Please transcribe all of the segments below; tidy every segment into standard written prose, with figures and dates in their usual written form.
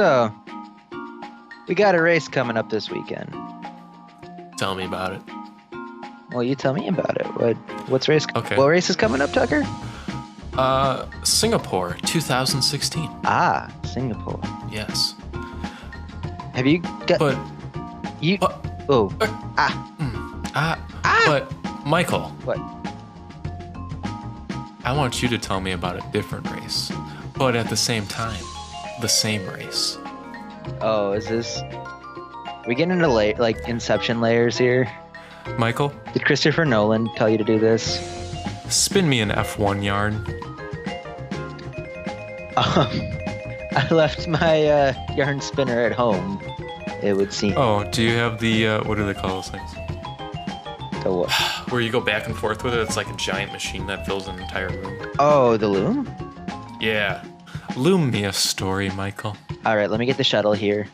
So, we got a race coming up this weekend. Tell me about it. Well, you tell me about it. What's race? Okay. What race is coming up, Tucker? Singapore, 2016. Ah, Singapore. Yes. Have you got? But you. Oh. But Michael, What? I want you to tell me about a different race, but at the same time, the same race. Oh, is this? We getting into like Inception layers here? Michael, Did Christopher Nolan tell you to do this? spin me an F1 yarn. I left my yarn spinner at home. It would seem. Oh, do you have the what do they call those things? The what? Where you go back and forth with it? It's like a giant machine that fills an entire room. Oh, the loom? Yeah. Loom me a story, Michael. All right, let me get the shuttle here.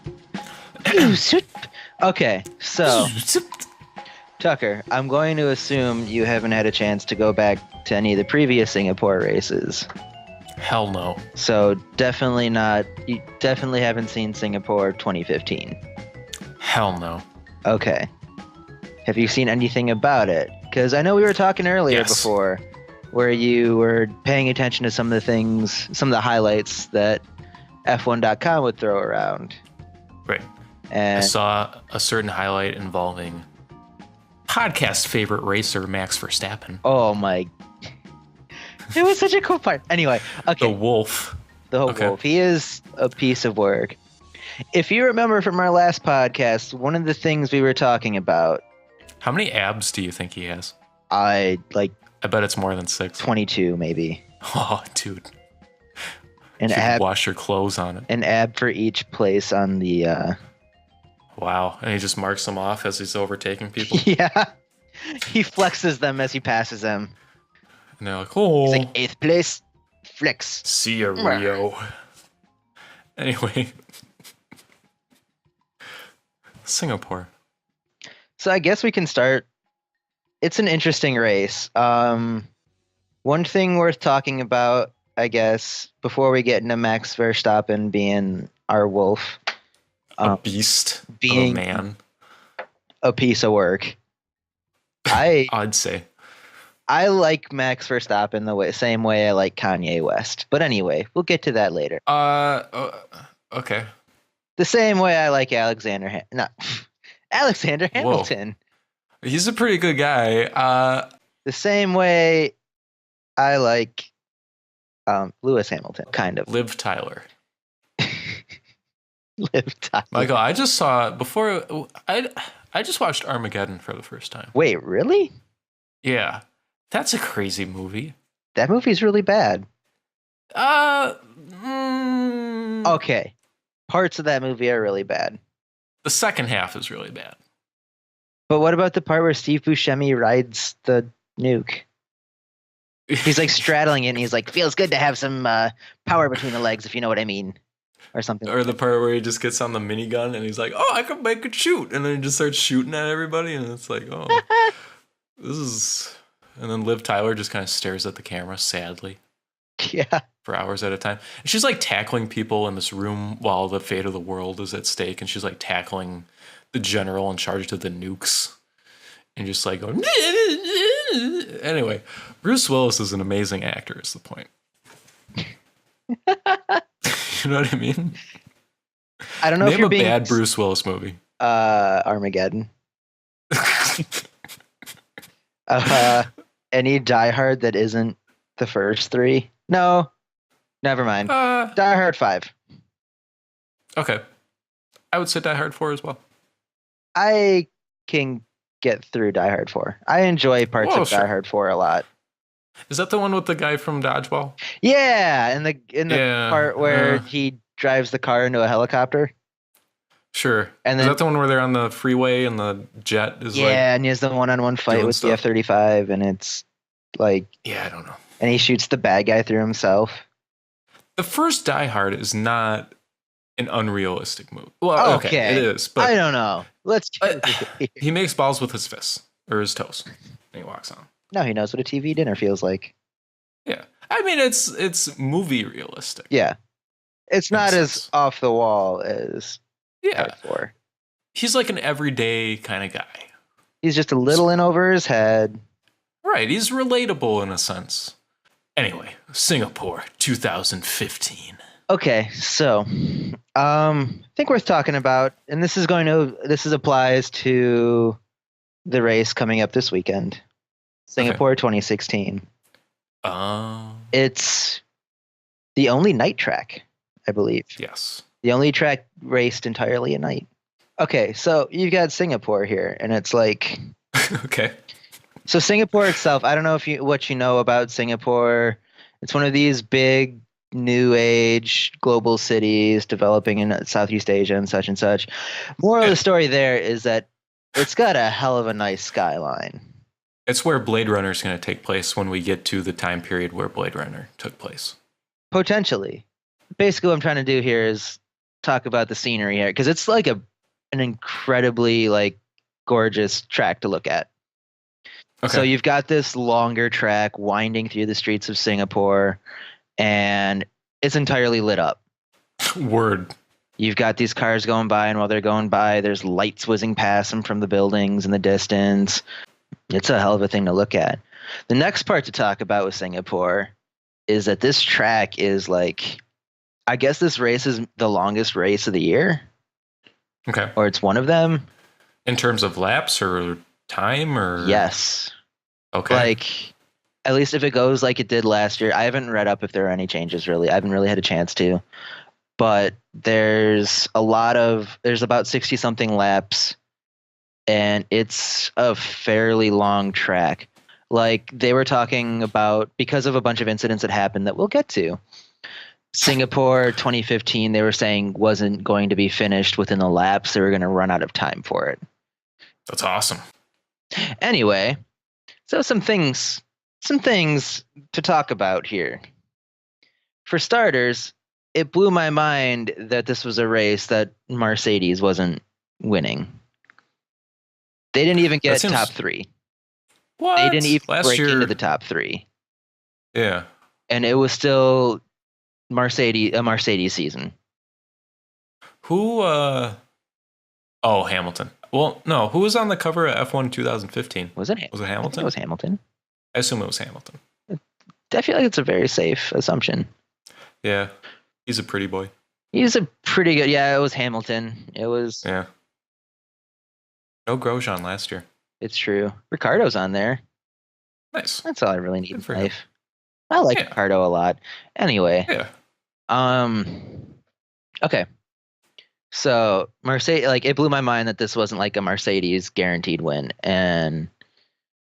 Okay, so Tucker, I'm going to assume you haven't had a chance to go back to any of the previous Singapore races. Hell no. So definitely not. You definitely haven't seen Singapore 2015. Hell no. Okay. Have you seen anything about it? Because I know we were talking earlier Yes. before where you were paying attention to some of the things, some of the highlights that F1.com would throw around. Right. I And saw a certain highlight involving podcast favorite racer Max Verstappen. oh my. It was such a cool part. Anyway, okay. The wolf. The whole Okay. wolf. He is a piece of work. If you remember from our last podcast, one of the things we were talking about, How many abs do you think he has? I like I bet it's more than 6. 22 maybe. Oh, dude. An You should ab, wash your clothes on it. an ab for each place on the. Wow. And he just marks them off as he's overtaking people. Yeah, he flexes them as he passes them. And they're like, oh, He's like 8th place, flex. see ya, Rio. Anyway. Singapore. So I guess we can start. It's an interesting race. One thing worth talking about, I guess, before we get into Max Verstappen being our wolf, A beast being- of a man, a piece of work. I'd say. I like Max Verstappen the same way I like Kanye West. But anyway, we'll get to that later. Okay. The same way I like Alexander Hamilton. He's a pretty good guy. The same way I like Lewis Hamilton, kind of. Liv Tyler. Liv Tyler. Michael, I just saw before I just watched Armageddon for the first time. Wait, really? Yeah. That's a crazy movie. That movie's really bad. Mm, Okay. Parts of that movie are really bad. The second half is really bad. But what about the part where Steve Buscemi rides the nuke? He's like straddling it and he's like, feels good to have some power between the legs, if you know what I mean. Or something. Or the part where he just gets on the minigun and he's like, oh, I could shoot. And then he just starts shooting at everybody. And it's like, oh, this is... And then Liv Tyler just kind of stares at the camera sadly Yeah. for hours at a time. And she's like tackling people in this room while the fate of the world is at stake. And she's like tackling the general in charge of the nukes. And just like going... Anyway, Bruce Willis is an amazing actor is the point. You know what I mean? I don't know if Name you're a being bad Bruce Willis movie. Armageddon. Any Die Hard that isn't the first 3? No. Never mind. Die Hard 5. Okay. I would say Die Hard 4 as well. I can get through Die Hard 4. I enjoy parts Oh, of sure. Die Hard 4 a lot. Is that the one with the guy from Dodgeball? Yeah, in the Yeah, part where he drives the car into a helicopter. Sure. And Is then that the one where they're on the freeway and the jet is like... and he has the one-on-one fight doing with the stuff. F-35, and it's like, Yeah, I don't know. and he shoots the bad guy through himself. The first Die Hard is not an unrealistic movie. Well, okay, it is, but I don't know. Let's. he makes balls with his fists or his toes and he walks on. No, he knows what a TV dinner feels like. Yeah. I mean, it's movie realistic. Yeah, it's in a not as sense. off the wall as Yeah. Part 4. He's like an everyday kind of guy. He's just a little in over his head. Right. He's relatable in a sense. Anyway, Singapore 2015. Okay, so I think worth talking about, and this applies to the race coming up this weekend, Singapore 2016. It's the only night track, I believe. Yes. The only track raced entirely at night. Okay, so you've got Singapore here, and it's like Okay. so Singapore itself. I don't know what you know about Singapore. It's one of these big new age global cities developing in Southeast Asia and such and such. Moral of the story there is that it's got a hell of a nice skyline. It's where Blade Runner is going to take place when we get to the time period where Blade Runner took place. Potentially. Basically, what I'm trying to do here is talk about the scenery here, because it's like an incredibly like gorgeous track to look at. Okay. So you've got this longer track winding through the streets of Singapore, and it's entirely lit up. Word. You've got these cars going by, and while they're going by, there's lights whizzing past them from the buildings in the distance. It's a hell of a thing to look at. The next part to talk about with Singapore is that this track is like, I guess this race is the longest race of the year. Okay. Or it's one of them. In terms of laps or time or? Yes. Okay. Like, at least if it goes like it did last year. I haven't read up if there are any changes, really. I haven't really had a chance to. But there's about 60-something laps, and it's a fairly long track. Like, they were talking about, because of a bunch of incidents that happened that we'll get to, Singapore 2015, they were saying wasn't going to be finished within the laps. They were going to run out of time for it. That's awesome. Anyway, so some things to talk about here. For starters, it blew my mind that this was a race that Mercedes wasn't winning. They didn't even get top 3. What? They didn't even break into the top 3. Yeah. And it was still a Mercedes season. Who, Hamilton. Well, no, who was on the cover of F1 2015? Was it Hamilton? Hamilton? I think it was Hamilton. I assume it was Hamilton. I feel like it's a very safe assumption. Yeah. He's a pretty boy. He's a pretty good. Yeah, it was Hamilton. It was. Yeah. No Grosjean last year. It's true. Ricardo's on there. Nice. That's all I really need in for life. I like Ricardo a lot. Anyway. Yeah. Okay. So Mercedes, like, it blew my mind that this wasn't like a Mercedes guaranteed win, and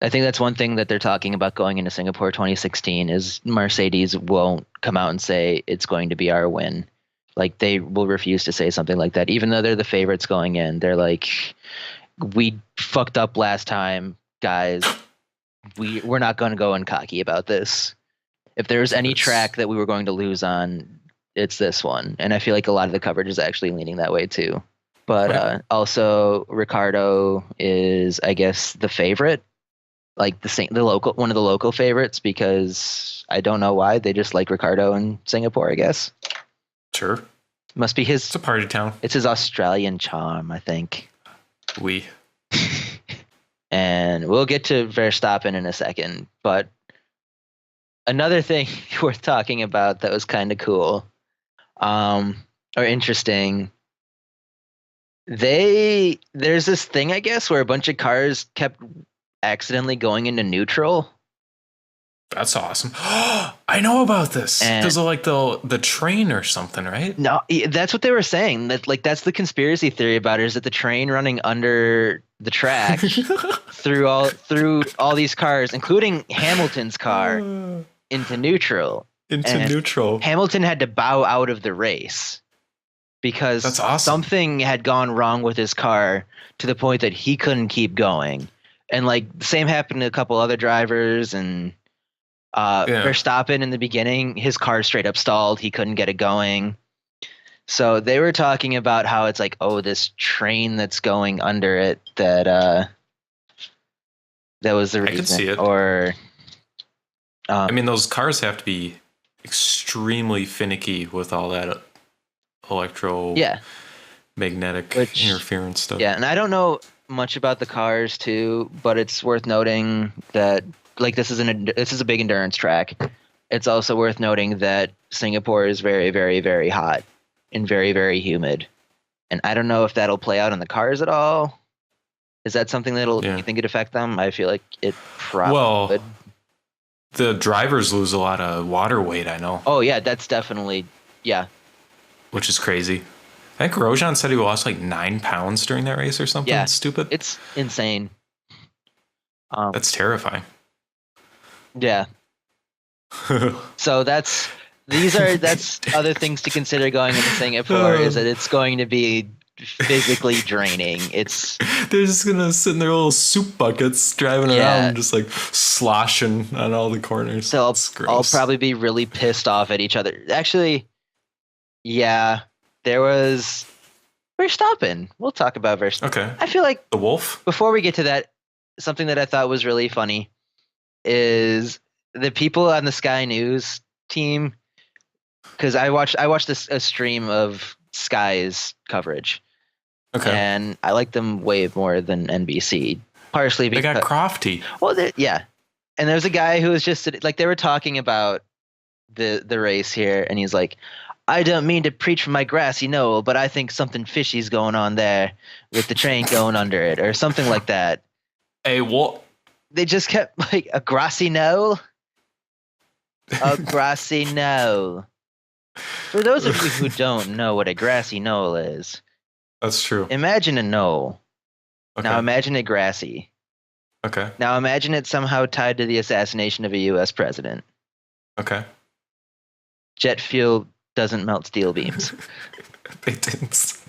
I think that's one thing that they're talking about going into Singapore 2016 is Mercedes won't come out and say it's going to be our win. Like, they will refuse to say something like that, even though they're the favorites going in. They're like, we fucked up last time, guys. We're not going to go in cocky about this. If there's any track that we were going to lose on, it's this one. And I feel like a lot of the coverage is actually leaning that way too. But also Ricardo is, I guess, the favorite, like one of the local favorites, because I don't know why they just like Ricardo in Singapore, I guess. Sure. Must be his. It's a party town. It's his Australian charm, I think. Oui. And we'll get to Verstappen in a second, but another thing worth talking about that was kind of cool, or interesting. There's this thing, I guess, where a bunch of cars kept accidentally going into neutral. That's awesome. I know about this. Because of like the train or something, right? No, that's what they were saying. That, like, that's the conspiracy theory about it, is that the train running under the track through all these cars, including Hamilton's car, into neutral. Neutral. Hamilton had to bow out of the race because that's awesome. Something had gone wrong with his car to the point that he couldn't keep going. And like the same happened to a couple other drivers, and Verstappen in the beginning, his car straight up stalled. He couldn't get it going. So they were talking about how it's like, oh, this train that's going under it, that was the reason. I can see it. Or I mean, those cars have to be extremely finicky with all that electromagnetic which interference stuff. yeah, and I don't know much about the cars too, but it's worth noting that like this is a big endurance track. It's also worth noting that Singapore is very, very, very hot and very, very humid. And I don't know if that'll play out in the cars at all. Is that something you think could affect them? I feel like it probably would. The drivers lose a lot of water weight, I know. Oh, yeah, that's definitely, yeah. Which is crazy. I think Grosjean said he lost like 9 pounds during that race or something stupid. It's insane. That's terrifying. Yeah. So that's other things to consider going into Singapore is that it's going to be physically draining. They're just gonna sit in their little soup buckets driving around, just like sloshing on all the corners. So I'll probably be really pissed off at each other. Actually, yeah, there was Verstappen. We'll talk about Verstappen. Okay. I feel like the Wolf. Before we get to that, something that I thought was really funny is the people on the Sky News team. Because I watched a stream of Sky's coverage. Okay. And I like them way more than NBC, partially because they got Crofty. Well, yeah, and there's a guy who was just like they were talking about the race here, and he's like, "I don't mean to preach from my grassy knoll, but I think something fishy's going on there with the train going under it, or something like that." Hey, what? They just kept like a grassy knoll, a grassy knoll. For those of you who don't know what a grassy knoll is. That's true. Imagine a knoll. Okay. Now imagine it grassy. Okay. Now imagine it somehow tied to the assassination of a U.S. president. Okay. Jet fuel doesn't melt steel beams. They didn't.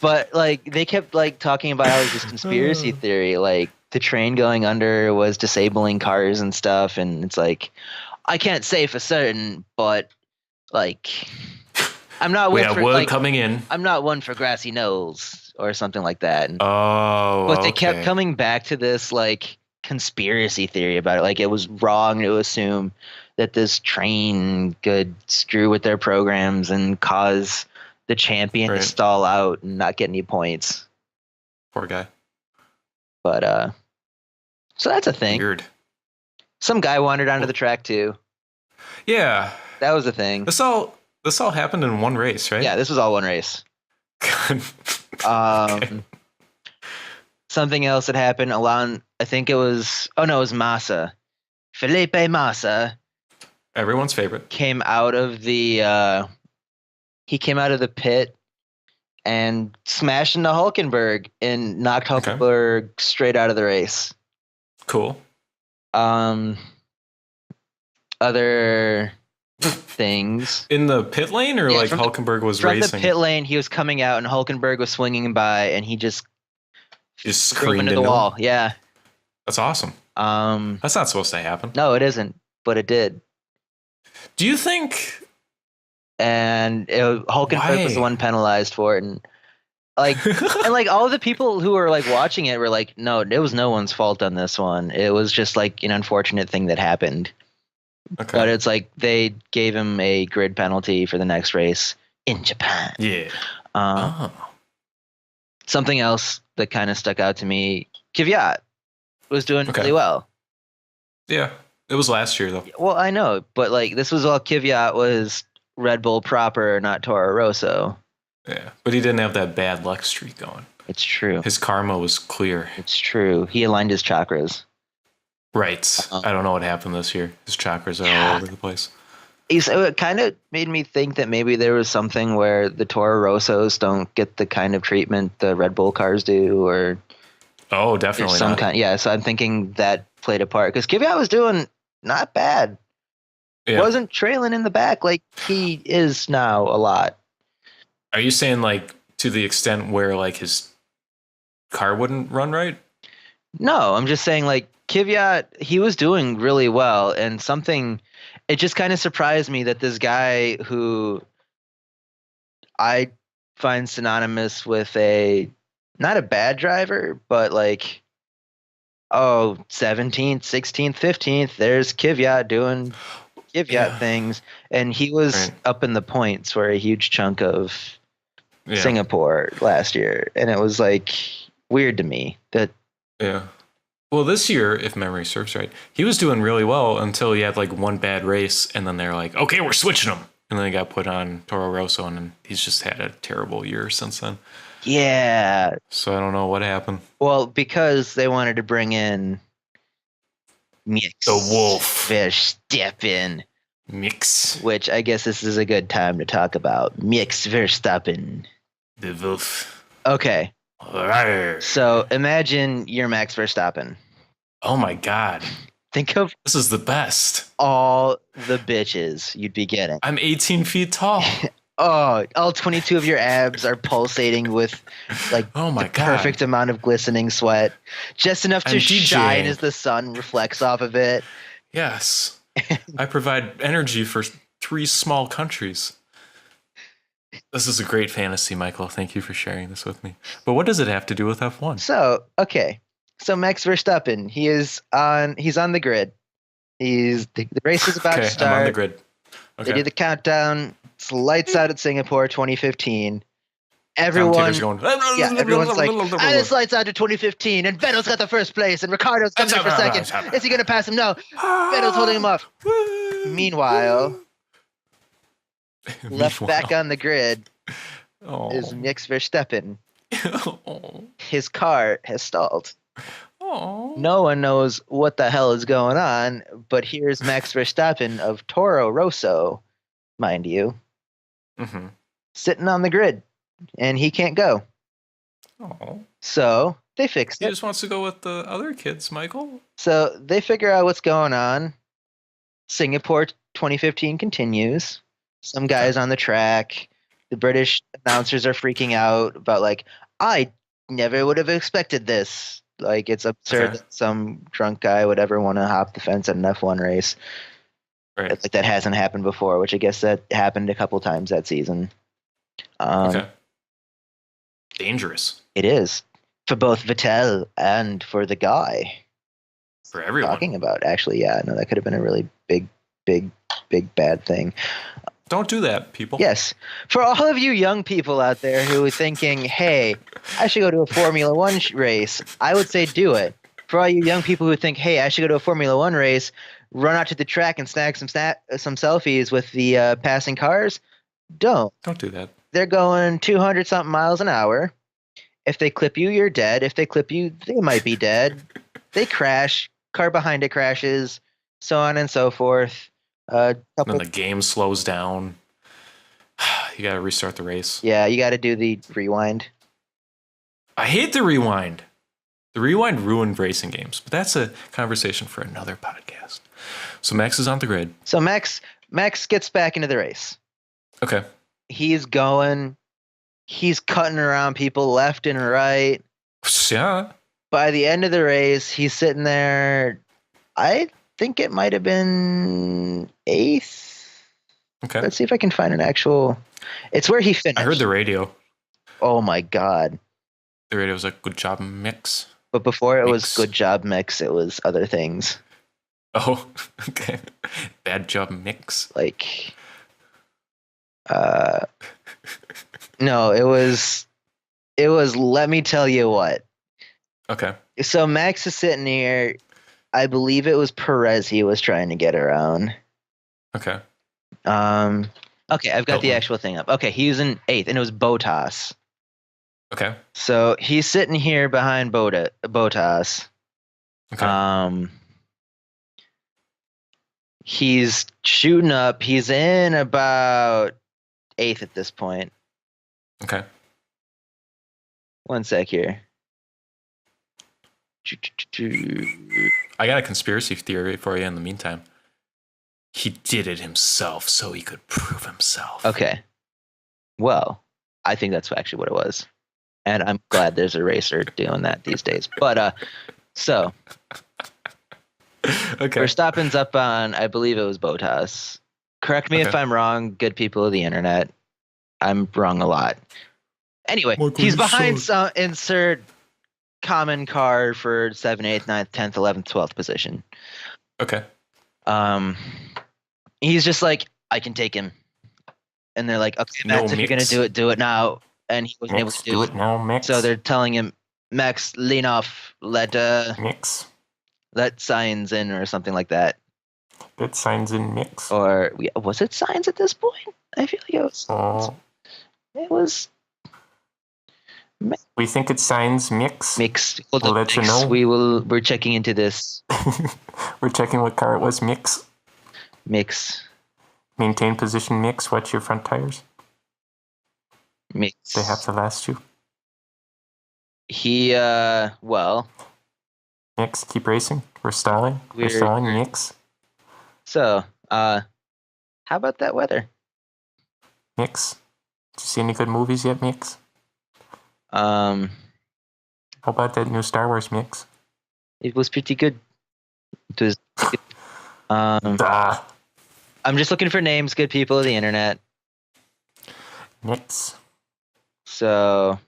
But like they kept like talking about how it was this conspiracy theory, like the train going under was disabling cars and stuff, and it's like I can't say for certain, but like. I'm not one for like, coming in. I'm not one for grassy knolls or something like that. But they kept coming back to this like conspiracy theory about it. Like it was wrong to assume that this train could screw with their programs and cause the champion to stall out and not get any points. Poor guy. But so that's a thing. Weird. Some guy wandered onto the track too. Yeah. That was a thing. This all happened in one race, right? Yeah, this was all one race. Okay. Something else that happened, I think it was Massa. Felipe Massa. Everyone's favorite. Came out of the pit and smashed into Hulkenberg and knocked Hulkenberg straight out of the race. Cool. Other things in the pit lane, or like Hulkenberg was racing from the pit lane. He was coming out, and Hulkenberg was swinging by, and he just screamed into the wall. Yeah, that's awesome. That's not supposed to happen. No, it isn't, but it did. Do you think? And Hulkenberg was the one penalized for it, and like all of the people who were like watching it were like, no, it was no one's fault on this one. It was just like an unfortunate thing that happened. Okay. But it's like they gave him a grid penalty for the next race in Japan. Yeah. Something else that kind of stuck out to me, Kvyat was doing really well. Yeah. It was last year, though. Well, I know. But like this was all Kvyat was Red Bull proper, not Toro Rosso. Yeah. But he didn't have that bad luck streak going. It's true. His karma was clear. It's true. He aligned his chakras. Right. I don't know what happened this year. His chakras are all over the place. So it kind of made me think that maybe there was something where the Toro Rossos don't get the kind of treatment the Red Bull cars do, or definitely some not. kind. Yeah, so I'm thinking that played a part because Kvyat was doing not bad. Yeah. Wasn't trailing in the back like he is now a lot. Are you saying like to the extent where like his car wouldn't run right? No, I'm just saying like Kvyat, he was doing really well, and it just kind of surprised me that this guy who I find synonymous with not a bad driver, but like, 17th, 16th, 15th, there's Kvyat doing Kvyat things, and he was up in the points for a huge chunk of Singapore last year, and it was like weird to me that. Yeah. Well, this year, if memory serves right, he was doing really well until he had like one bad race, and then they're like, okay, we're switching him. And then he got put on Toro Rosso, and then he's just had a terrible year since then. Yeah. So I don't know what happened. Well, because they wanted to bring in Max the Wolf Verstappen. Mix. Which I guess this is a good time to talk about. Max Verstappen. The Wolf. Okay. Rawr. So imagine you're Max Verstappen. Oh my God. Think of this is the best. All the bitches you'd be getting. I'm 18 feet tall. Oh, all 22 of your abs are pulsating with like perfect amount of glistening sweat. Just enough to shine as the sun reflects off of it. Yes. I provide energy for 3 small countries. This is a great fantasy, Michael. Thank you for sharing this with me. But what does it have to do with F1? So, okay. So Max Verstappen, he's on the grid. The race is about to start. I'm on the grid. Okay. They do the countdown. It's lights out at Singapore 2015. Everyone's like, it's lights out to 2015, and Vettel's got the first place, and Ricciardo's coming in for second. Is he going to pass him? No. Vettel's holding him off. Meanwhile, left back on the grid is Max Verstappen. His car has stalled. No one knows what the hell is going on, but here's Max Verstappen of Toro Rosso, mind you, sitting on the grid, and he can't go. So they fixed it. He just wants to go with the other kids, Michael. So they figure out what's going on. Singapore 2015 continues. Some guys on the track. The British announcers are freaking out about like, I never would have expected this. Like, it's absurd that some drunk guy would ever want to hop the fence at an F1 race. Right. Like, that hasn't happened before, which I guess that happened a couple times that season. Dangerous. It is. For both Vettel and for the guy. For everyone. Talking about, actually, yeah. No, that could have been a really big bad thing. Don't do that, people. Yes. For all of you young people out there who are thinking, hey, I should go to a Formula One race, I would say do it. For all you young people who think, hey, I should go to a Formula One race, run out to the track and snag some selfies with the passing cars, don't. Don't do that. They're going 200-something miles an hour. If they clip you, you're dead. If they clip you, they might be dead. They crash. Car behind it crashes. So on and so forth. Then the game slows down. You got to restart the race. Yeah, you got to do the rewind. I hate the rewind. The rewind ruined racing games, but that's a conversation for another podcast. So Max is on the grid. So Max gets back into the race. Okay. He's going. He's cutting around people left and right. Yeah. By the end of the race, he's sitting there. I think it might have been 8th. Okay. Let's see if I can find an actual. It's where he finished. I heard the radio. Oh my God. The radio was like, good job, Mix. But before it was good job, Mix, it was other things. Oh, okay. Bad job, Mix. Like, no, it was let me tell you what. Okay. So Max is sitting here. I believe it was Perez he was trying to get around. Okay. Okay, I've got the actual thing up. Okay, he was in 8th, and it was Bottas. Okay. So he's sitting here behind Bottas. Okay. He's shooting up. He's in about 8th at this point. Okay. One sec here. I got a conspiracy theory for you in the meantime. He did it himself so he could prove himself. Okay. Well, I think that's actually what it was. And I'm glad there's a racer doing that these days. But, so. Okay. Verstappen's up on, I believe it was Bottas. Correct me if I'm wrong, good people of the internet. I'm wrong a lot. Anyway, Michael, he's behind some insert common car for 7th, 8th, 9th, 10th, 11th, 12th position. Okay. He's just like, I can take him. And they're like, okay, No, Max, if you're gonna Mix. do it now. And he wasn't able to do it. now, Mix. So they're telling him, Max, lean off, let Mix. Signs in or something like that. Let Signs in, Mix. Or was it Signs at this point? I feel like it was. Oh. It was. We think it's Signs, Mix. Mix. We'll let you know. We're checking into this. We're checking what car it was, Mix. Mix. Maintain position, Mix. Watch your front tires. Mix. They have to last you. He well. Mix, keep racing. We're stalling. We're stalling, Mix. So, how about that weather? Mix. Did you see any good movies yet, Mix? How about that new Star Wars, Mix? It was pretty good. It was pretty good. I'm just looking for names, good people of the internet. Mix. So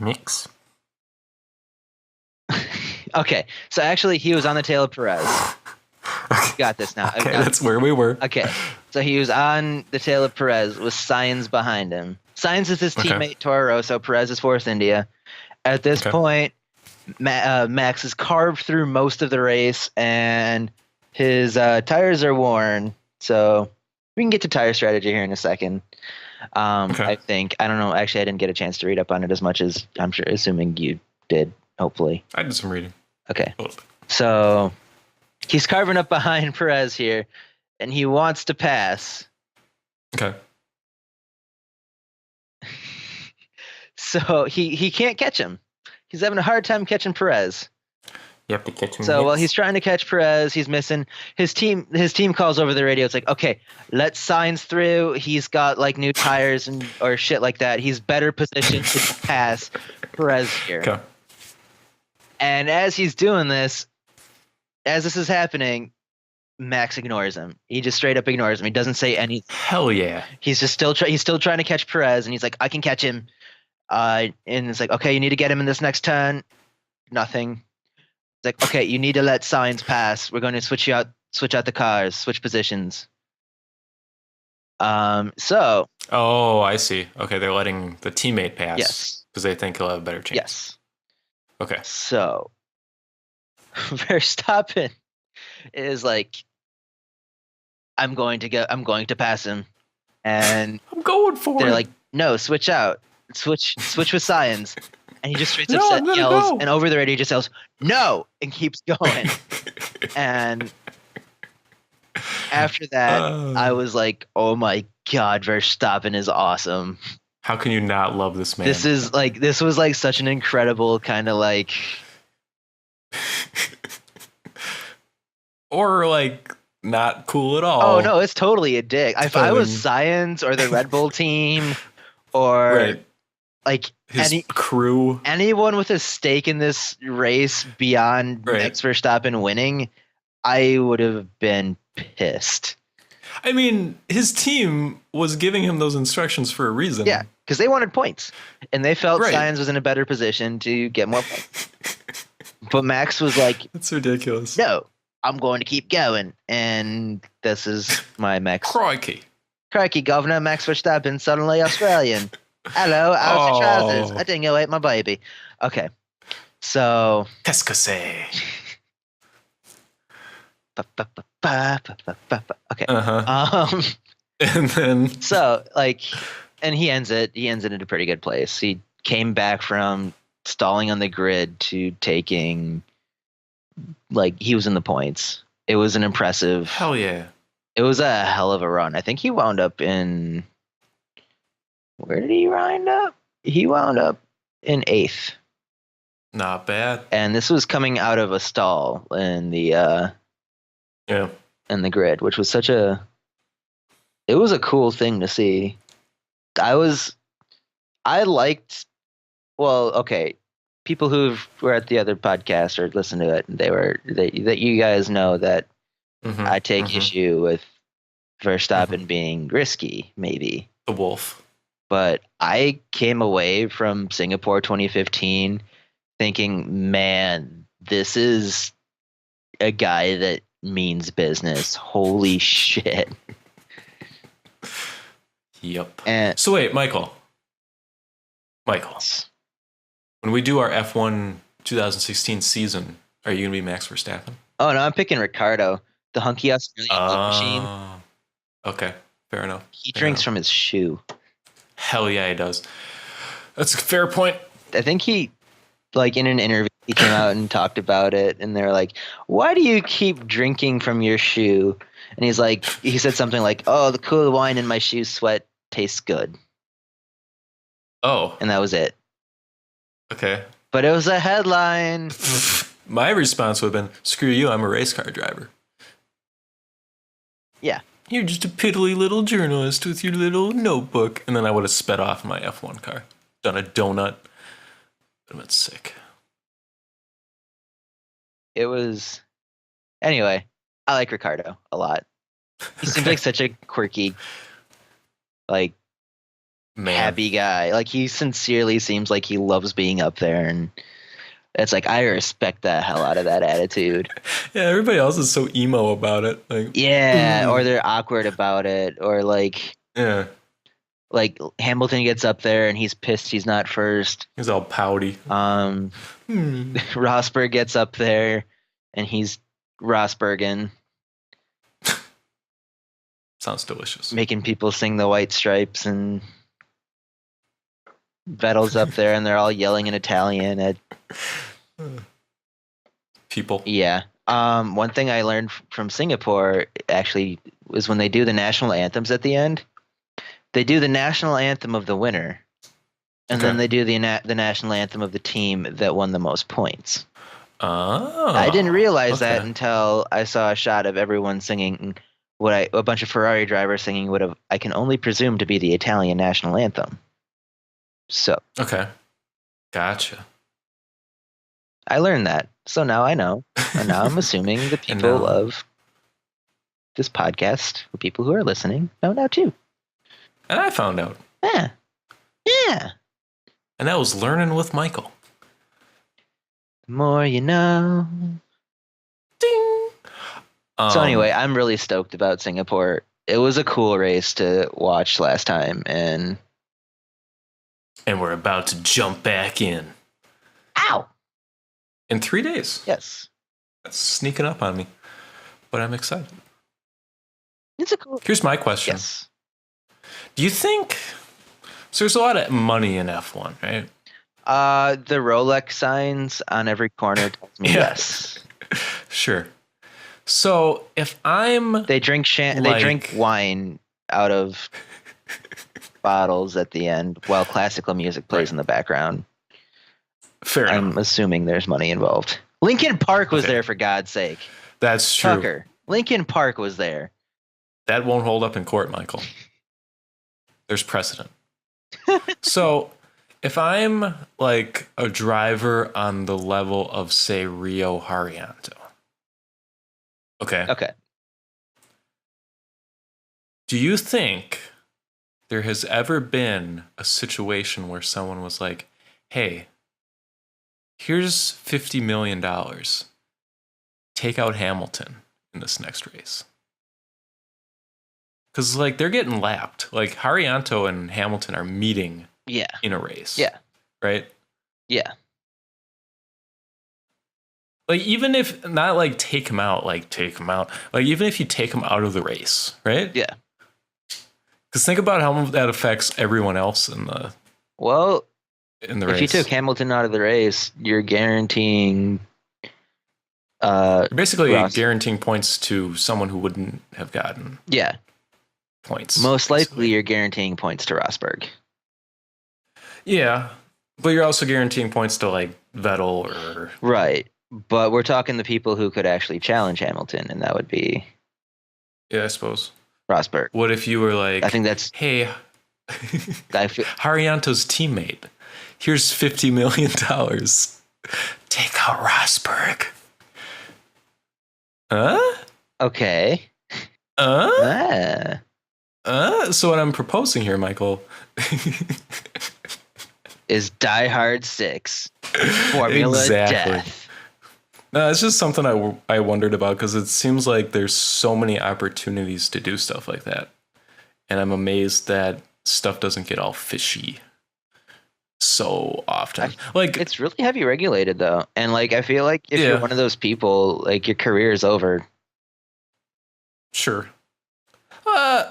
Mix. okay. So actually he was on the tail of Perez. Got this now. Okay, that's where we were. Okay. So he was on the tail of Perez with Sainz behind him. Sainz is his teammate Toro Rosso. Perez is Force India. At this point, Max has carved through most of the race, and his tires are worn. So we can get to tire strategy here in a second. I think. I don't know. Actually, I didn't get a chance to read up on it as much as I'm sure, assuming you did, hopefully. I did some reading. Okay. So he's carving up behind Perez here, and he wants to pass. Okay. So he can't catch him. He's having a hard time catching Perez. You have to catch him. So while he's trying to catch Perez, he's missing. His team calls over the radio. It's like, okay, let Sainz through. He's got like new tires or shit like that. He's better positioned to pass Perez here. Okay. And as he's doing this, as this is happening, Max ignores him. He just straight up ignores him. He doesn't say anything. Hell yeah. He's just still trying to catch Perez, and he's like, I can catch him. And it's like, okay, you need to get him in this next turn. Nothing. It's like, okay, you need to let Sainz pass. We're going to switch out the cars, switch positions. So. Oh, I see. Okay, they're letting the teammate pass. Yes. Because they think he'll have a better chance. Yes. Okay. So Verstappen is like, I'm going to pass him, and I'm going for it. They're like, no, switch out, switch with Sainz, and he just straight up yells, and over the radio just yells, no, and keeps going. And after that, I was like, oh my god, Verstappen is awesome. How can you not love this man? This was like such an incredible kind of like, or like not cool at all. Oh no, it's totally a dig. If I was Science or the Red Bull team, or like his crew, anyone with a stake in this race beyond Max Verstappen winning, I would have been pissed. I mean, his team was giving him those instructions for a reason. Yeah, because they wanted points, and they felt Sainz was in a better position to get more points. But Max was like, "That's ridiculous." No, I'm going to keep going, and this is my Max. Crikey, Governor Max Verstappen, suddenly Australian. Hello, how's the trousers? I think you'll eat my baby. Okay, so. Pescase. Okay. And then so and he ends it in a pretty good place. He came back from stalling on the grid to taking, he was in the points. It was an impressive. Hell yeah. It was a hell of a run. I think he wound up in. Where did he wind up? He wound up in 8th. Not bad. And this was coming out of a stall in the in the grid, which was it was a cool thing to see. People who were at the other podcast or listened to it, that you guys know that I take issue with Verstappen being risky, maybe. The wolf. But I came away from Singapore 2015 thinking, man, this is a guy that means business. Holy shit. Yep. And so wait, Michael, when we do our F1 2016 season, are you gonna be Max Verstappen? oh no, I'm picking Ricardo, the hunky Australian love machine. Okay, fair enough. He drinks from his shoe. Hell yeah, he does. That's a fair point. I think he, like, in an interview, he came out and talked about it, and they're like, why do you keep drinking from your shoe? And he's like, he said something like, oh, the cool wine in my shoe sweat tastes good. Oh. And that was it. Okay. But it was a headline. My response would have been, screw you, I'm a race car driver. Yeah. You're just a piddly little journalist with your little notebook. And then I would have sped off in my F1 car. Done a donut. But it's sick. It was... Anyway, I like Ricardo a lot. He seems like such a quirky, like, happy guy. Like, he sincerely seems like he loves being up there, and it's like, I respect the hell out of that attitude. Yeah, everybody else is so emo about it. Like, yeah, or they're awkward about it, or like, yeah, like Hamilton gets up there and he's pissed he's not first. He's all pouty. Rosberg gets up there and he's Rosberging. Sounds delicious. Making people sing the White Stripes, and Vettel's up there and they're all yelling in Italian at people. Yeah. One thing I learned from Singapore actually was when they do the national anthems at the end, they do the national anthem of the winner, and then they do the national anthem of the team that won the most points. Oh. I didn't realize that until I saw a shot of everyone singing a bunch of Ferrari drivers singing what I can only presume to be the Italian national anthem. So. Okay. Gotcha. I learned that. So now I know. And now I'm assuming the people of this podcast, the people who are listening, know now too. And I found out. Yeah. Yeah. And that was learning with Michael. The more you know. Ding. So anyway, I'm really stoked about Singapore. It was a cool race to watch last time, and we're about to jump back in. Ow! In 3 days. Yes. That's sneaking up on me. But I'm excited. It's a cool. Here's my question. Yes. Do you think so? There's a lot of money in F1, right? The Rolex signs on every corner tells me yes. Sure. So if I'm they drink wine out of bottles at the end while classical music plays in the background. Fair enough. I'm assuming there's money involved. Linkin Park was there, for God's sake. That's true. Tucker. Linkin Park was there. That won't hold up in court, Michael. There's precedent. So if I'm like a driver on the level of, say, Rio Haryanto. Okay. Do you think there has ever been a situation where someone was like, hey, here's $50 million. Take out Hamilton in this next race? Because, like, they're getting lapped. Like, Haryanto and Hamilton are meeting in a race. Yeah. Right? Yeah. Like, even if, not like take him out. Like, even if you take him out of the race, right? Yeah. Because think about how that affects everyone else in the race. If you took Hamilton out of the race, you're guaranteeing... you're basically guaranteeing points to someone who wouldn't have gotten points. Most likely you're guaranteeing points to Rosberg. Yeah, but you're also guaranteeing points to, like, Vettel or... Right, but we're talking the people who could actually challenge Hamilton, and that would be... Yeah, I suppose. Rosberg. What if you were like... I think that's... Hey, Haryanto's teammate, here's $50 million. Take out Rosberg. Huh? Okay. So what I'm proposing here, Michael, is Die Hard 6. Formula Death. No, it's just something I wondered about because it seems like there's so many opportunities to do stuff like that. And I'm amazed that stuff doesn't get all fishy so often. Like, It's really heavy regulated though, and like I feel like if you're yeah, one of those people, like your career is over. sure.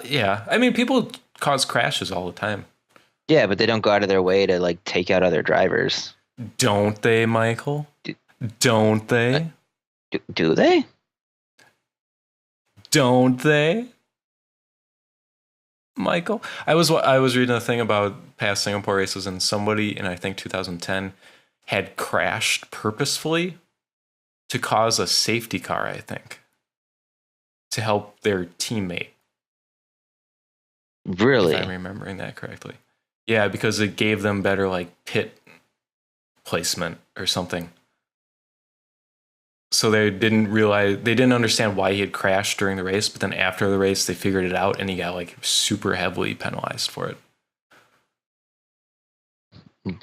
Yeah. I mean, people cause crashes all the time. Yeah, but they don't go out of their way to like take out other drivers. Don't they, Michael? Do, Don't they? do they? Don't they? Michael, I was reading a thing about past Singapore races, and somebody in I think 2010 had crashed purposefully to cause a safety car. I think to help their teammate. Really? If I'm remembering that correctly. Yeah, because it gave them better like pit placement or something. So they didn't understand why he had crashed during the race, but then after the race they figured it out and he got like super heavily penalized for it.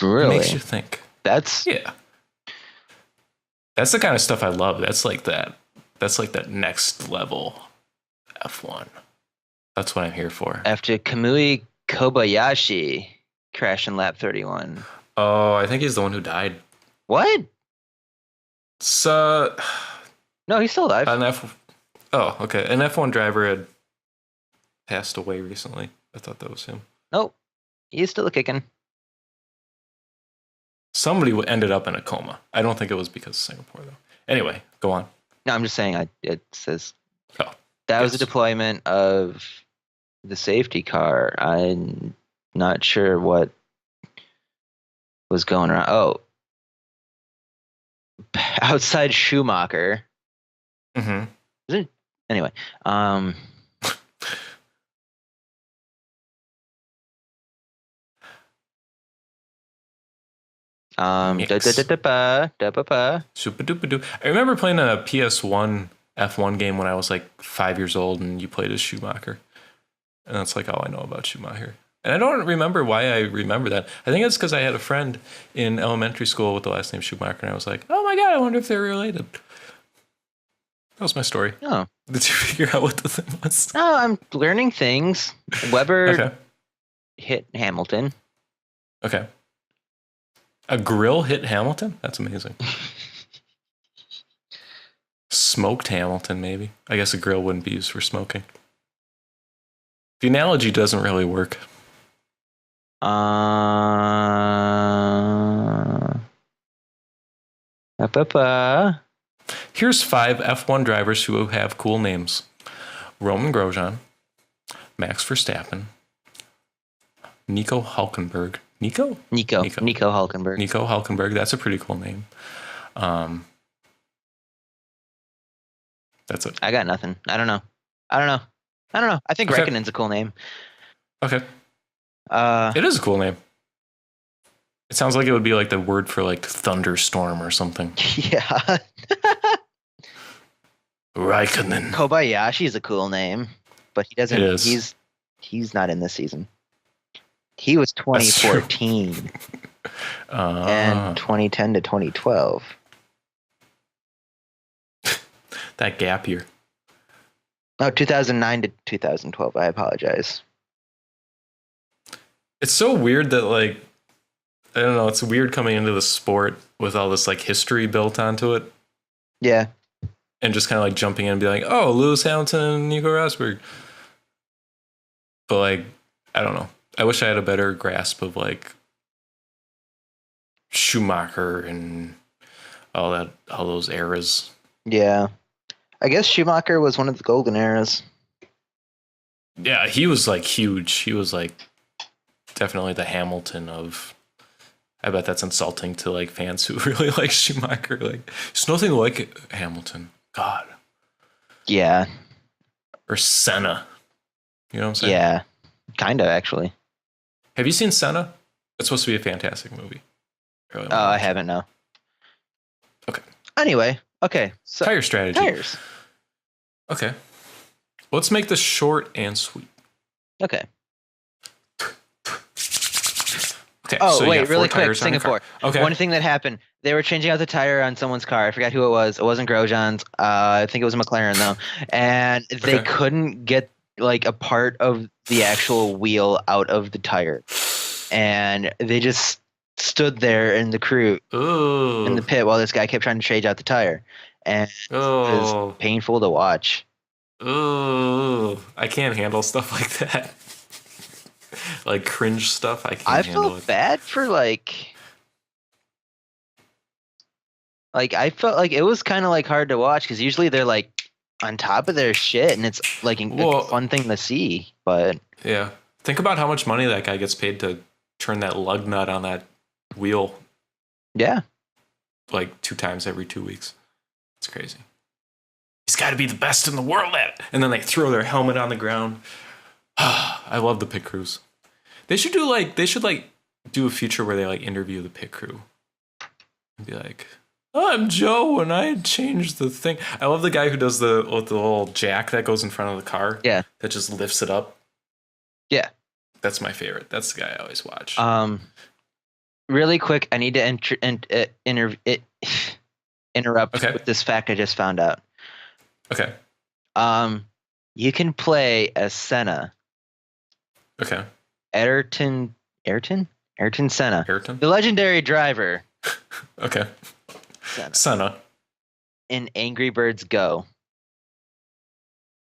Really? It makes you think. That's Yeah. That's the kind of stuff I love. That's like that next level F1. That's what I'm here for. after Kamui Kobayashi crashed in lap 31. Oh, I think he's the one who died. What? So, No, he's still alive. Okay. An F1 driver had passed away recently. I thought that was him. Nope, he's still kicking. Somebody ended up in a coma. I don't think it was because of Singapore, though. Anyway, go on. No, I'm just saying. It says Oh, that was yes. a deployment of the safety car. I'm not sure what was going on. Oh, outside Schumacher. Mm-hmm. Anyway, Super duper doo. I remember playing a PS1 F1 game when I was like 5 years old, and you played as Schumacher, and that's like all I know about Schumacher. And I don't remember why I remember that. I think it's because I had a friend in elementary school with the last name Schumacher, and I was like, oh my god, I wonder if they're related. That was my story. Oh, Did you figure out what the thing was? no, I'm learning things. Weber Okay. hit Hamilton. Okay. A grill hit Hamilton? That's amazing. Smoked Hamilton, maybe. I guess a grill wouldn't be used for smoking. The analogy doesn't really work. Here's 5 F1 drivers who have cool names. Roman Grosjean, Max Verstappen, Nico Hulkenberg. Nico Hulkenberg. Nico Hulkenberg. That's a pretty cool name. That's it. I got nothing. I don't know. I think Okay. Raikkonen's a cool name. Okay. It is a cool name. It sounds like it would be like the word for like thunderstorm or something. Yeah. Raikkonen. Kobayashi is a cool name, but he doesn't. It is. He's not in this season. He was 2014 and 2010 to 2012. That gap year. Oh, 2009 to 2012. I apologize. It's so weird that like, I don't know, it's weird coming into the sport with all this like history built onto it. Yeah. And just kind of like jumping in and be like, oh, Lewis Hamilton and Nico Rosberg. But like, I don't know. I wish I had a better grasp of like Schumacher and all those eras. Yeah. I guess Schumacher was one of the golden eras. Yeah, he was like huge. He was like definitely the Hamilton of. I bet that's insulting to like fans who really like Schumacher. Like, it's nothing like Hamilton. God. Yeah. Or Senna. You know what I'm saying? Yeah. Kind of, actually. Have you seen Senna? It's supposed to be a fantastic movie. Oh, I haven't, no. Okay. Anyway, okay. So, Tire strategy. tires. Okay. Let's make this short and sweet. Okay. Okay, Oh, so you wait, got four really quick, tires on your car. Singapore. Okay. One thing that happened, they were changing out the tire on someone's car. I forgot who it was. It wasn't Grosjean's. I think it was a McLaren though. And they Okay. couldn't get like a part of the actual wheel out of the tire. And they just stood there in the crew in the Ooh. pit while this guy kept trying to change out the tire. And it was Oh. painful to watch. Ooh. I can't handle stuff like that. Like cringe stuff. I can't I handle felt it. bad for like I felt like it was kind of like hard to watch because usually they're like on top of their shit and it's like a fun thing to see. But yeah, think about how much money that guy gets paid to turn that lug nut on that wheel. Yeah, like 2 times every 2 weeks. It's crazy. He's got to be the best in the world at it. And then they throw their helmet on the ground. I love the pit crews. They should do a feature where they like interview the pit crew and be like, I'm Joe and I changed the thing. I love the guy who does the little jack that goes in front of the car. Yeah. That just lifts it up. Yeah. That's my favorite. That's the guy I always watch. Really quick, I need to interrupt with this fact I just found out. Okay. You can play as Senna. Okay. Ayrton Senna. Ayrton? The legendary driver. Okay. Senna. In Angry Birds Go.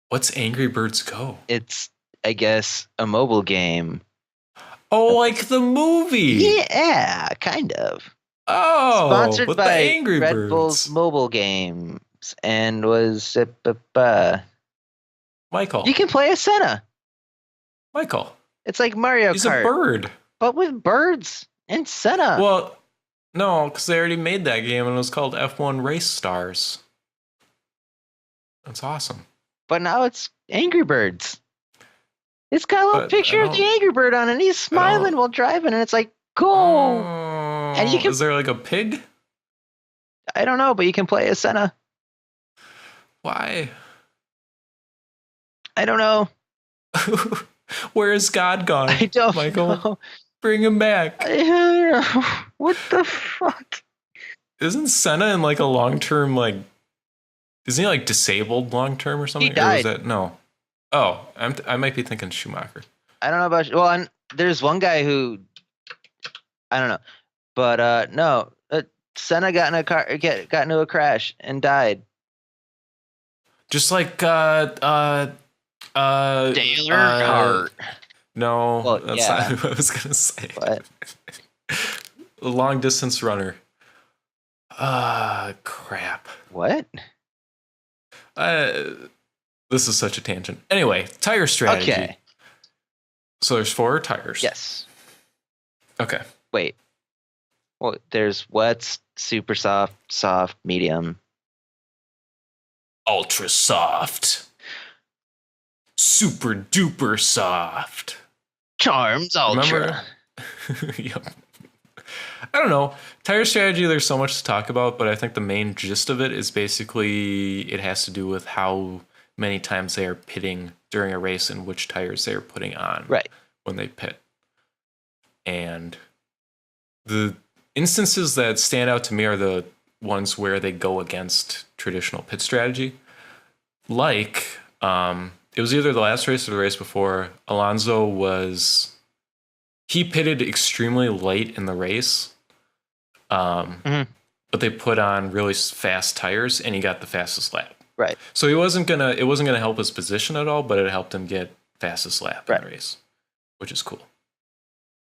What's Angry Birds Go? It's, I guess, a mobile game. Oh, like the movie. Yeah, kind of. Oh, sponsored with by the Angry Red Birds. Bull's mobile games and was Michael. You can play as Senna. Michael. It's like Mario He's Kart. a bird. But with birds and Senna. Well, no, because they already made that game and it was called F1 Race Stars. That's awesome. But now it's Angry Birds. It's got a little picture of the Angry Bird on it, and he's smiling while driving, and it's like, cool. And you can. Is there like a pig? I don't know, but you can play as Senna. Why? I don't know. Where is God gone? I don't Michael, know. Bring him back. I don't know. What the fuck? Isn't Senna in like a long-term, like, isn't he like disabled long-term or something? He died. Or was that, no. Oh, I might be thinking Schumacher. I don't know about, well, there's one guy who, I don't know, but no, Senna got in a car, got into a crash and died. Just like Dale Earnhardt. No, Well, that's yeah. not who I was gonna say. What? A long distance runner. Crap. What? This is such a tangent. Anyway, tire strategy. Okay. So there's 4 tires. Yes. Okay. Wait. Well, there's wets, super soft, medium. Ultra soft. Super duper soft. Charms Ultra. Remember? Yep. I don't know. Tire strategy, there's so much to talk about, but I think the main gist of it is basically it has to do with how many times they are pitting during a race and which tires they are putting on when they pit. And the instances that stand out to me are the ones where they go against traditional pit strategy. Like, it was either the last race or the race before. He pitted extremely late in the race. But they put on really fast tires and he got the fastest lap. Right. So it wasn't gonna help his position at all, but it helped him get fastest lap in the race, which is cool.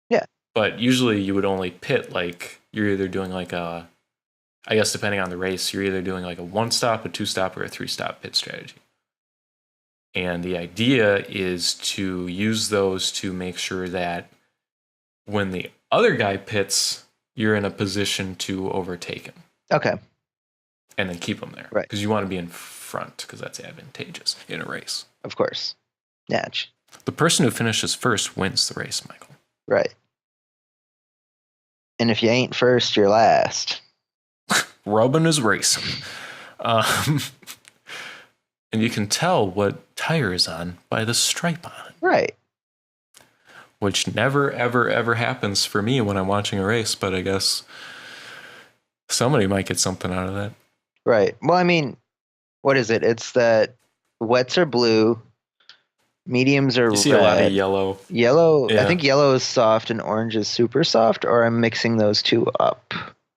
Yeah. But usually you would only pit like you're either doing like I guess depending on the race, you're either doing like a 1-stop, a 2-stop, or a 3-stop pit strategy. And the idea is to use those to make sure that when the other guy pits, you're in a position to overtake him. Okay. And then keep him there. Right. Because you want to be in front, because that's advantageous in a race. Of course. Natch. The person who finishes first wins the race, Michael. Right. And if you ain't first, you're last. Rubbing is racing. And you can tell what tire is on by the stripe on it. Right. which never, ever, ever happens for me when I'm watching a race. But I guess somebody might get something out of that. Right. Well, I mean, what is it? It's that wets are blue, mediums are You see red. a lot of yellow. Yellow, Yeah. I think yellow is soft and orange is super soft, or I'm mixing those two up.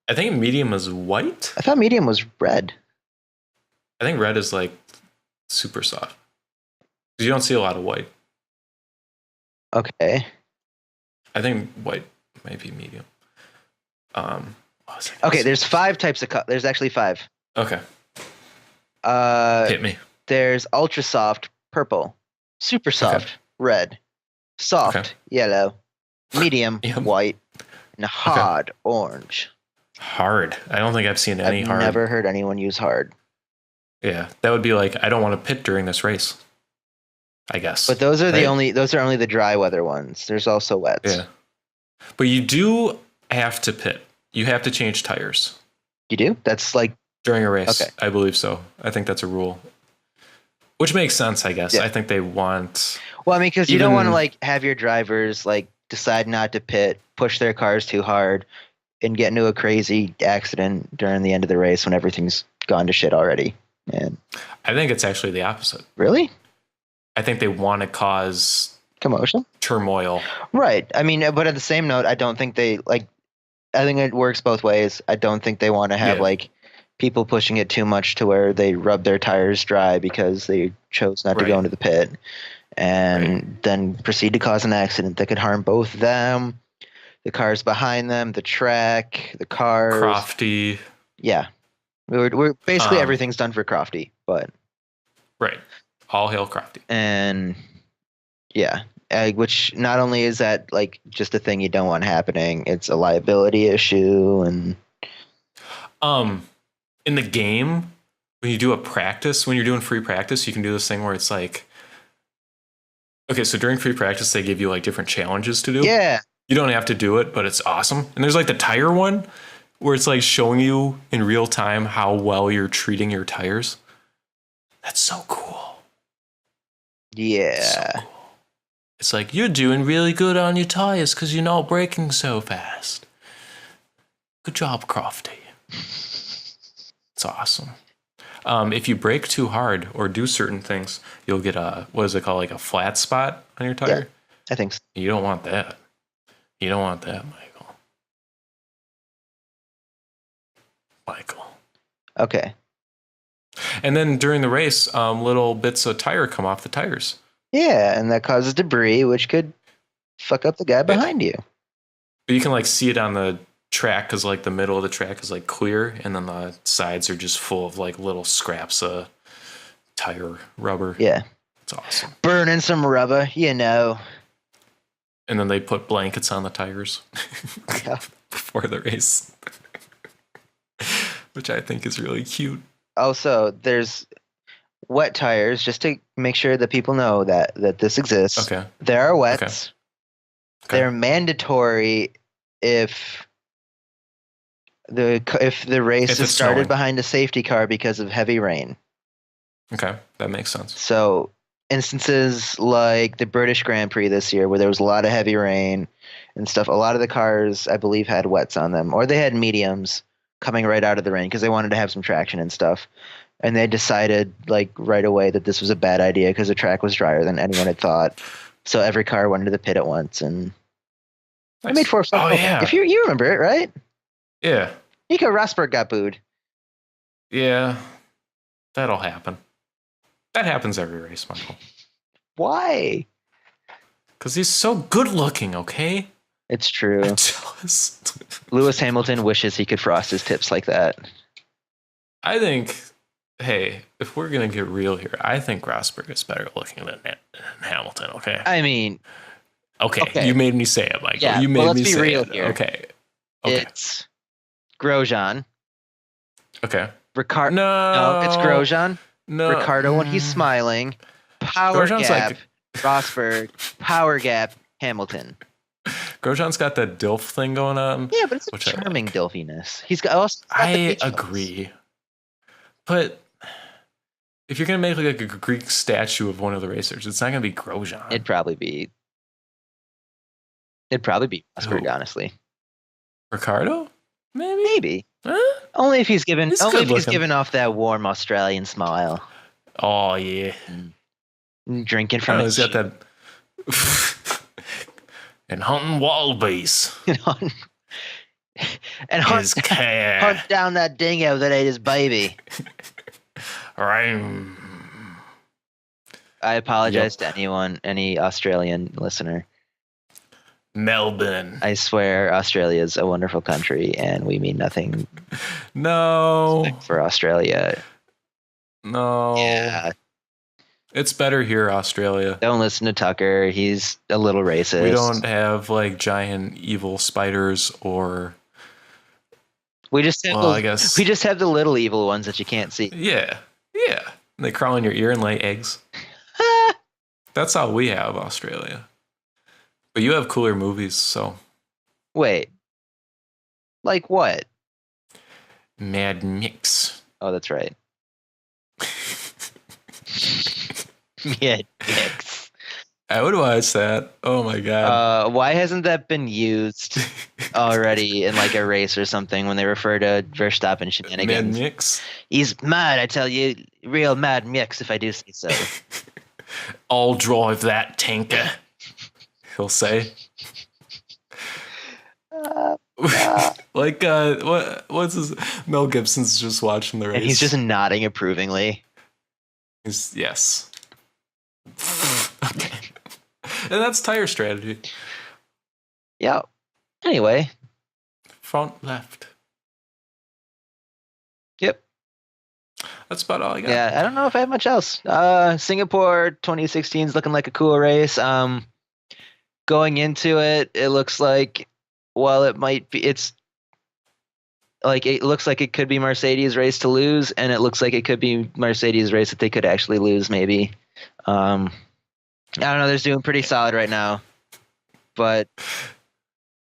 I think medium is white. I thought medium was red. I think red is like super soft. You don't see a lot of white. Okay. I think white might be medium. Okay, there's 5 types of color. There's actually 5. Okay. Hit me. There's ultra soft, purple, super soft, red, soft, yellow, medium, white, and hard orange. Hard. I don't think I've seen any hard. I've never heard anyone use hard. Yeah, that would be like, I don't want to pit during this race, I guess. But those are only the dry weather ones. There's also wets. Yeah. But you do have to pit. You have to change tires. You do? That's like during a race. Okay. I believe so. I think that's a rule. Which makes sense, I guess. Yeah. I think they want. Well, I mean, because you don't want to like have your drivers like decide not to pit, push their cars too hard, and get into a crazy accident during the end of the race when everything's gone to shit already. And I think it's actually the opposite. Really? I think they want to cause commotion, turmoil. Right. I mean, but at the same note, I don't think they like. I think it works both ways. I don't think they want to have like people pushing it too much to where they rub their tires dry because they chose not to go into the pit and then proceed to cause an accident that could harm both them, the cars behind them, the track, the cars. Crofty. Yeah. We're basically everything's done for Crofty, but right. All hail Crofty. And yeah. Which not only is that like just a thing you don't want happening, it's a liability issue. And in the game, when you do a practice, when you're doing free practice, you can do this thing where it's like, okay, so during free practice they give you like different challenges to do. Yeah, you don't have to do it, but it's awesome. And there's like the tire one where it's like showing you in real time how well you're treating your tires. That's so cool. Yeah. So cool. It's like, you're doing really good on your tires because you're not braking so fast. Good job, Crofty. It's awesome. If you brake too hard or do certain things, you'll get a, what is it called, like a flat spot on your tire? Yeah, I think so. You don't want that. You don't want that, Michael. Okay. And then during the race, little bits of tire come off the tires. Yeah, and that causes debris, which could fuck up the guy behind you. But you can like see it on the track because like the middle of the track is like clear, and then the sides are just full of like little scraps of tire rubber. Yeah, it's awesome. Burning some rubber, you know. And then they put blankets on the tires before the race, which I think is really cute. Also, there's wet tires, just to make sure that people know that this exists. Okay. There are wets. Okay. They're mandatory if the race is started behind a safety car because of heavy rain. Okay, that makes sense. So instances like the British Grand Prix this year, where there was a lot of heavy rain and stuff, a lot of the cars, I believe, had wets on them, or they had mediums coming right out of the rain because they wanted to have some traction and stuff. And they decided like right away that this was a bad idea because the track was drier than anyone had thought. So every car went into the pit at once, and I made 4 Oh yeah, if you remember it, right? Yeah. Nico Rosberg got booed. Yeah, that'll happen. That happens every race, Michael. Why? Because he's so good looking, okay? It's true. Lewis Hamilton wishes he could frost his tips like that. I think, hey, if we're going to get real here, I think Rosberg is better looking than Hamilton, okay? I mean... Okay, you made me say it, Michael. Yeah, you made let's me be say real it. here. Okay. It's Grosjean. Okay. No, it's Grosjean. No. Ricardo when he's smiling. Power Grosjean's gap. Rosberg. Power gap. Hamilton. Grosjean's got that DILF thing going on. Yeah, but it's a charming DILFiness. He's got. I agree, but if you're gonna make like a Greek statue of one of the racers, it's not gonna be Grosjean. It'd probably be It'd probably be Oscar, Who? honestly. Ricardo? Maybe? Maybe. Huh? Only if he's He's only good if he's looking. giving off that warm Australian smile. Oh, yeah. Drinking I from don't know, a he's got that. And hunting wallabies. and His hunt cat. down that dingo that ate his baby. Right. I apologize to any Australian listener. Melbourne. I swear Australia's a wonderful country and we mean nothing No. for Australia. No. Yeah. It's better here, Australia. Don't listen to Tucker. He's a little racist. We don't have like giant evil spiders or We just have I guess we just have the little evil ones that you can't see. Yeah. They crawl in your ear and lay eggs. That's how we have Australia. But you have cooler movies, so Wait. Like what? Mad Mix. Oh, that's right. Yeah, dicks. I would watch that. Oh my god. Why hasn't that been used already in like a race or something when they refer to Verstappen Mad shenanigans? Mix. He's mad, I tell you. Real mad mix, if I do say so. I'll drive that tanker. He'll say. What's his Mel Gibson's just watching the race. And he's just nodding approvingly. Yes. Okay. And that's tire strategy. Yeah. Anyway. Front left. Yep. That's about all I got. Yeah, I don't know if I have much else. Singapore 2016 is looking like a cool race. Going into it, it looks like, well, it might be, it looks like it could be Mercedes' race to lose, and it looks like it could be Mercedes' race that they could actually lose, maybe. I don't know. They're doing pretty solid right now, but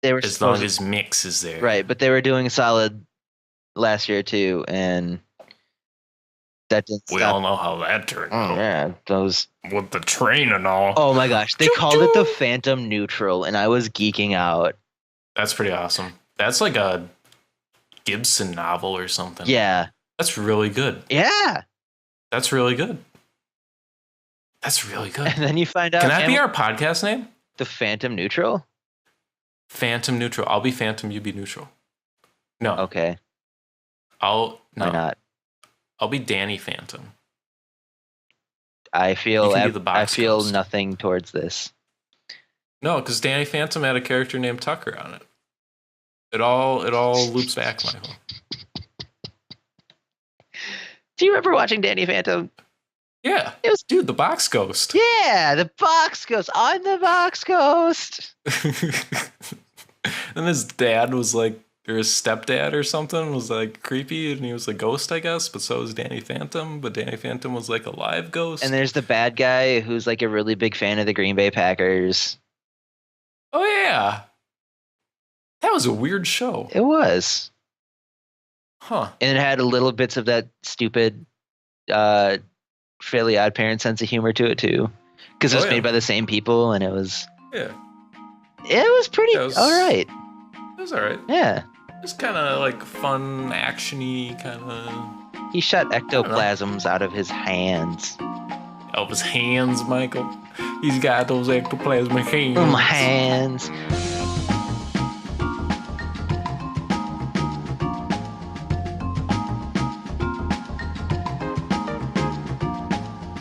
they were as long as Mix is there, right? But they were doing solid last year too, and that didn't. We stop. all know how that turned Oh out. yeah, those With the train and all. Oh my gosh, they called it the Phantom Neutral, and I was geeking out. That's pretty awesome. That's like a Gibson novel or something. Yeah, that's really good. Yeah, that's really good. That's really good. And then you find out. Can that be our podcast name? The Phantom Neutral? Phantom Neutral. I'll be Phantom, you be Neutral. No. Okay. No. Why not? I'll be Danny Phantom. I feel Ghost. nothing towards this. No, because Danny Phantom had a character named Tucker on it. It all loops back, Michael. Do you remember watching Danny Phantom? Yeah. It was the Box Ghost. Yeah, the Box Ghost. I'm the Box Ghost. And his dad was like, or his stepdad or something was like creepy, and he was a ghost, I guess, but so was Danny Phantom, but Danny Phantom was like a live ghost. And there's the bad guy who's like a really big fan of the Green Bay Packers. Oh yeah. That was a weird show. It was. Huh. And it had a little bits of that stupid Fairly Odd Parents sense of humor to it too. Because it was made by the same people, and it was... Yeah. It was pretty all right. It was all right. Yeah. It was kind of like fun, action-y kind of... He shot ectoplasms out of his hands. Out of his hands, Michael. He's got those ectoplasmic hands. Hands.